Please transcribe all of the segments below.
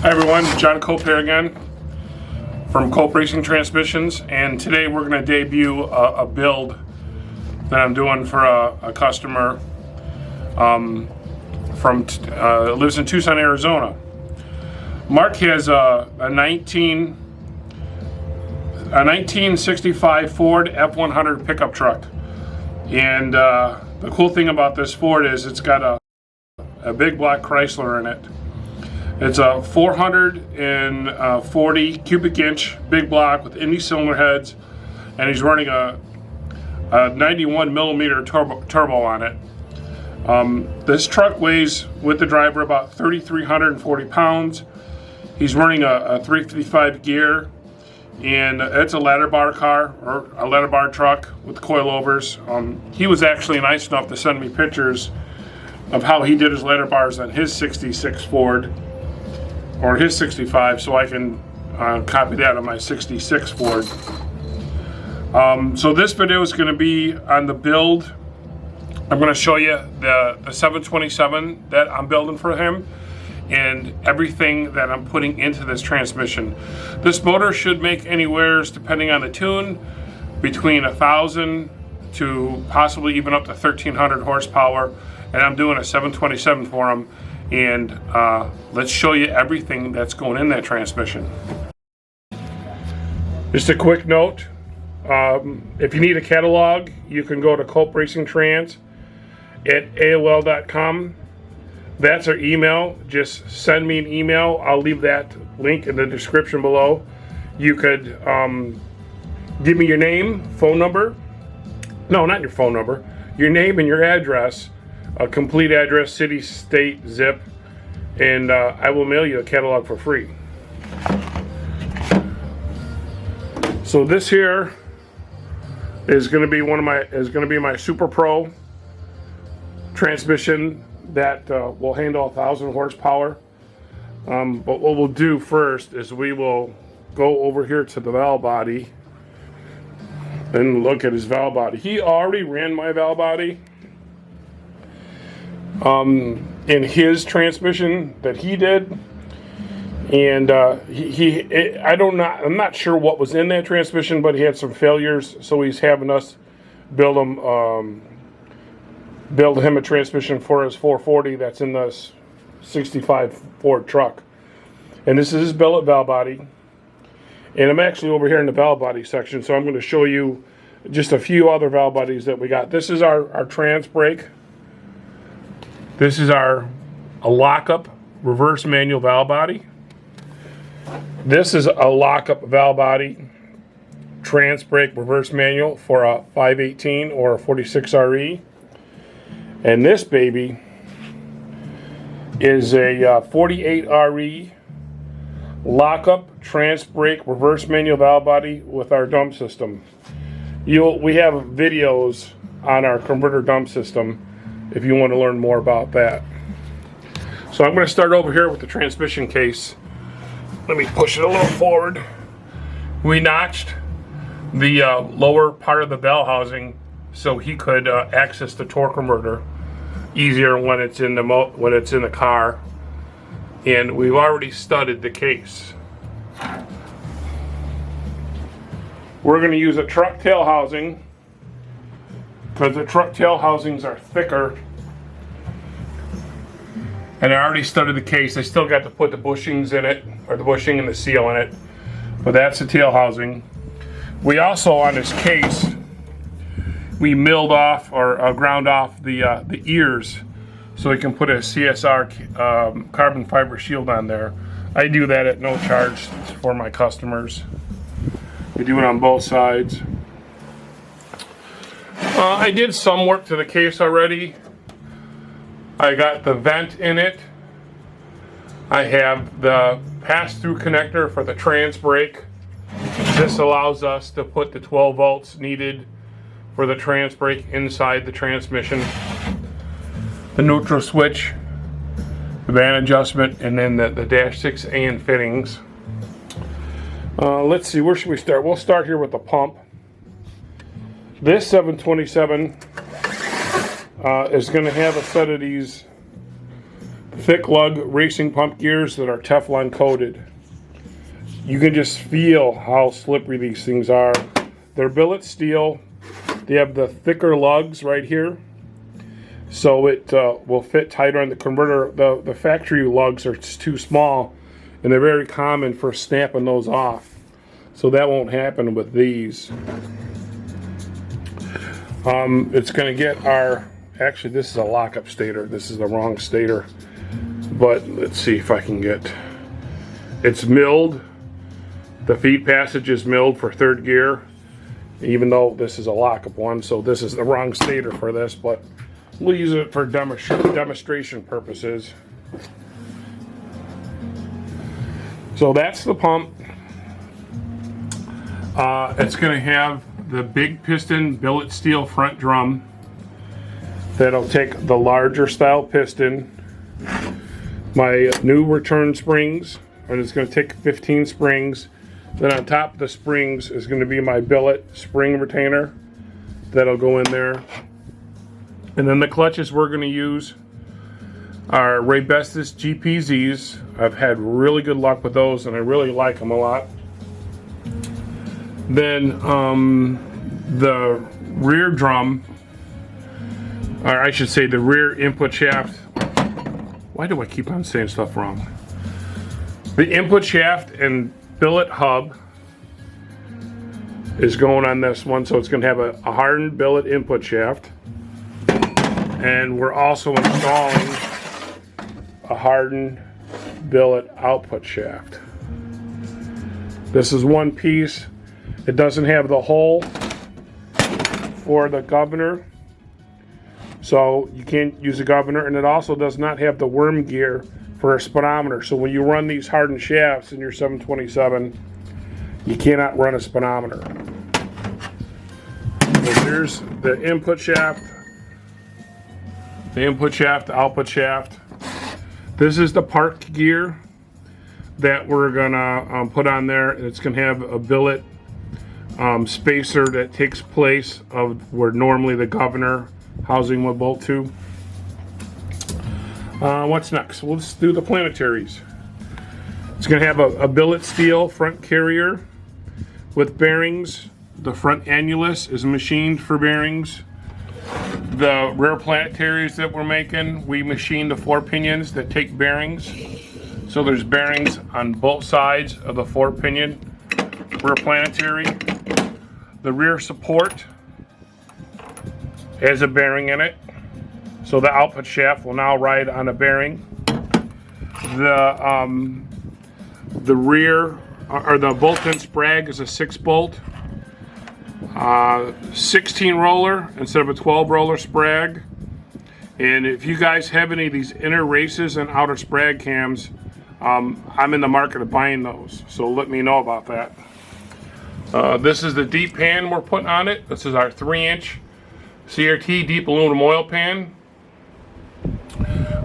Hi everyone, John Cope here again from Cope Racing Transmissions, and today we're going to debut a build that I'm doing for a customer lives in Tucson, Arizona. Mark has a 1965 Ford F100 pickup truck, and the cool thing about this Ford is it's got a big black Chrysler in it. It's a 440 cubic inch big block with Indy cylinder heads, and he's running a 91 millimeter turbo on it. This truck weighs, with the driver, about 3,340 pounds. He's running a 355 gear, and it's a ladder bar car, or a ladder bar truck with coilovers. He was actually nice enough to send me pictures of how he did his ladder bars on his 66 Ford, or his 65, so I can copy that on my 66 Ford. So this video is going to be on the build. I'm going to show you the 727 that I'm building for him and everything that I'm putting into this transmission. This motor should make anywhere, depending on the tune, between 1,000 to possibly even up to 1,300 horsepower, and I'm doing a 727 for him. And let's show you everything that's going in that transmission. Just a quick note, if you need a catalog, you can go to Cope Racing Trans at AOL.com. That's our email. Just send me an email. I'll leave that link in the description below. You could give me your name, phone number. No, not your phone number. Your name and your address. A complete address, city, state, zip, and I will mail you a catalog for free. So this here is going to be my Super Pro transmission that will handle 1,000 horsepower. But what we'll do first is we will go over here to the valve body and look at his valve body. He already ran my valve body in his transmission that he did, and I'm not sure what was in that transmission, but he had some failures, so he's having us build him a transmission for his 440 that's in the 65 Ford truck. And this is his billet valve body, and I'm actually over here in the valve body section, so I'm going to show you just a few other valve bodies that we got. This is our trans brake. This is a lockup reverse manual valve body. This is a lockup valve body trans brake reverse manual for a 518 or a 46 RE. And this baby is a 48 RE lockup trans brake reverse manual valve body with our dump system. We have videos on our converter dump system if you want to learn more about that. So I'm going to start over here with the transmission case. Let me push it a little forward. We notched the lower part of the bell housing so he could access the torque converter easier when it's in the car. And we've already studded the case. We're going to use a truck tail housing, because the truck tail housings are thicker. And I already studded the case. I still got to put the bushings in it, or the bushing and the seal in it, but that's the tail housing. We also, on this case, we milled off or ground off the ears so we can put a CSR carbon fiber shield on there. I do that at no charge for my customers. We do it on both sides. I did some work to the case already. I got the vent in it. I have the pass-through connector for the trans brake. This allows us to put the 12 volts needed for the trans brake inside the transmission. The neutral switch, the band adjustment, and then the dash 6 and fittings. Let's see, where should we start? We'll start here with the pump. This 727 is going to have a set of these thick lug racing pump gears that are Teflon coated. You can just feel how slippery these things are. They're billet steel. They have the thicker lugs right here, so it will fit tighter on the converter. The factory lugs are too small, and they're very common for snapping those off. So that won't happen with these. It's going to get our, actually this is a lockup stator. This is the wrong stator. But let's see if I can get, it's milled. The feed passage is milled for third gear, even though this is a lockup one. So this is the wrong stator for this, but we'll use it for demonstration purposes. So that's the pump. It's going to have the big piston billet steel front drum that'll take the larger style piston. My new return springs, and it's going to take 15 springs. Then on top of the springs is going to be my billet spring retainer that'll go in there. And then the clutches we're going to use are Raybestos GPZs. I've had really good luck with those, and I really like them a lot. Then the rear drum, or I should say the rear input shaft. Why do I keep on saying stuff wrong? The input shaft and billet hub is going on this one, so it's going to have a hardened billet input shaft. And we're also installing a hardened billet output shaft. This is one piece. It doesn't have the hole for the governor, so you can't use the governor, and it also does not have the worm gear for a speedometer. So when you run these hardened shafts in your 727, you cannot run a speedometer. So here's the input shaft, the output shaft. This is the park gear that we're gonna put on there. It's gonna have a billet spacer that takes place of where normally the governor housing would bolt to. What's next? Well, let's do the planetaries. It's going to have a billet steel front carrier with bearings. The front annulus is machined for bearings. The rear planetaries that we're making, we machined the 4 pinions that take bearings. So there's bearings on both sides of the 4 pinion rear planetary. The rear support has a bearing in it, so the output shaft will now ride on a bearing. The rear, or the bolt-in sprag, is a 6-bolt, 16 roller instead of a 12 roller sprag. And if you guys have any of these inner races and outer sprag cams, I'm in the market of buying those, so let me know about that. This is the deep pan we're putting on it. This is our 3-inch CRT deep aluminum oil pan.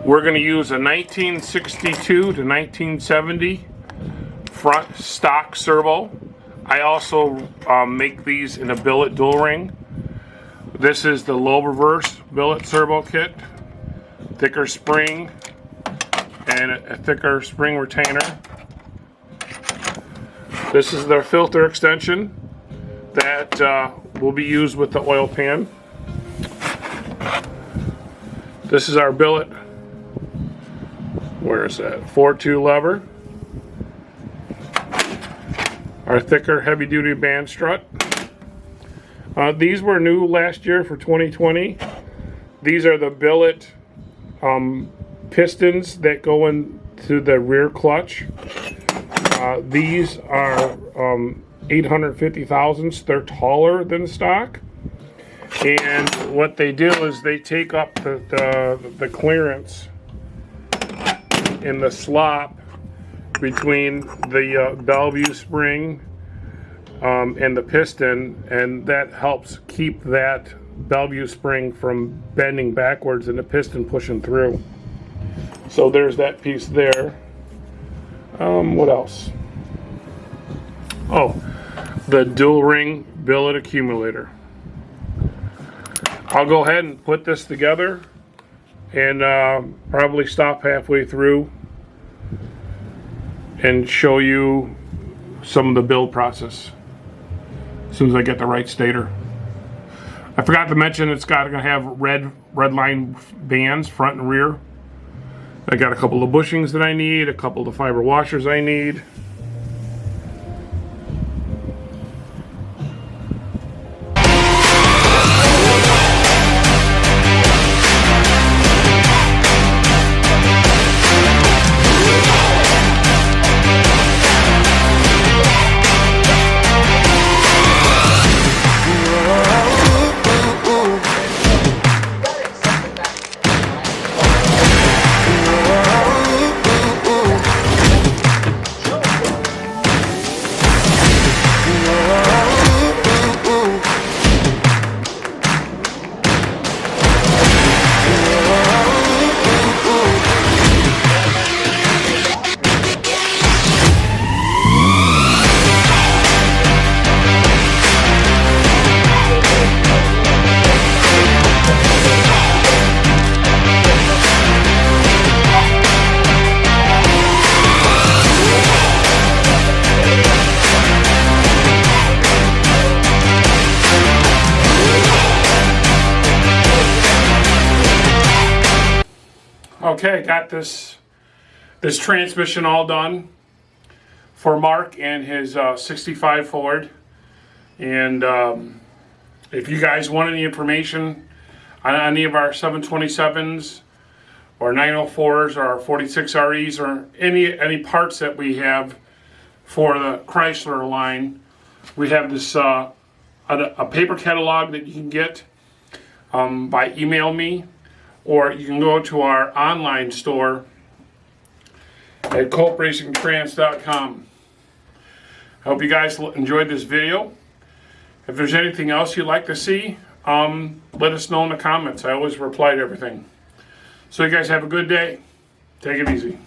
We're going to use a 1962 to 1970 front stock servo. I also make these in a billet dual ring. This is the low reverse billet servo kit, thicker spring and a thicker spring retainer. This is their filter extension that will be used with the oil pan. This is our billet, where is that, 4-2 lever. Our thicker heavy duty band strut. These were new last year for 2020. These are the billet pistons that go into the rear clutch. These are 850 thousandths. They're taller than stock. And what they do is they take up the clearance in the slop between the Bellevue spring and the piston, and that helps keep that Bellevue spring from bending backwards and the piston pushing through. So there's that piece there. What else? Oh, the dual ring billet accumulator. I'll go ahead and put this together and probably stop halfway through and show you some of the build process as soon as I get the right stator. I forgot to mention it's going to have red line bands front and rear. I got a couple of bushings that I need, a couple of the fiber washers I need. Okay, got this transmission all done for Mark and his 65 Ford. And if you guys want any information on any of our 727s or 904s or our 46 REs or any parts that we have for the Chrysler line, we have this a paper catalog that you can get by email me, or you can go to our online store at culpracingtrans.com. I hope you guys enjoyed this video. If there's anything else you'd like to see, let us know in the comments. I always reply to everything. So you guys have a good day. Take it easy.